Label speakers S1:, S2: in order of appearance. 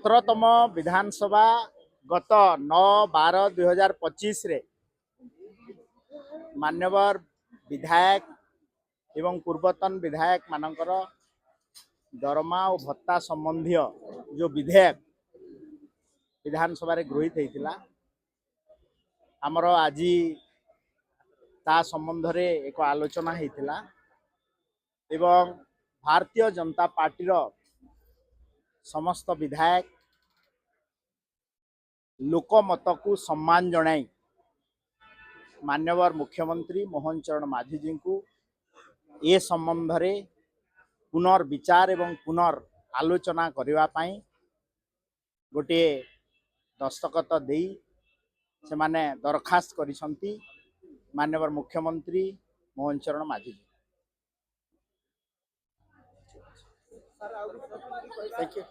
S1: 17तम विधानसभा गत 9/12/2025 रे मान्यवर विधायक एवं पूर्वतन विधायक मानकर दरमा और भत्ता संबंधी जो विधेयक विधानसभा रे गृहीत होता आमर आज ता संबंध रे एक आलोचना होता एवं भारतीय जनता पार्टी समस्त विधायक लोकमत को सम्मान जनाई मान्यवर मुख्यमंत्री मोहन चरण माझी जी को ए संबंध रे पुनर्विचार एवं पुनर्आलोचना करने गोटे दस्तखत दे से माने दरखास्त करिसंती मान्यवर मुख्यमंत्री मोहन चरण माझी जी। Thank you.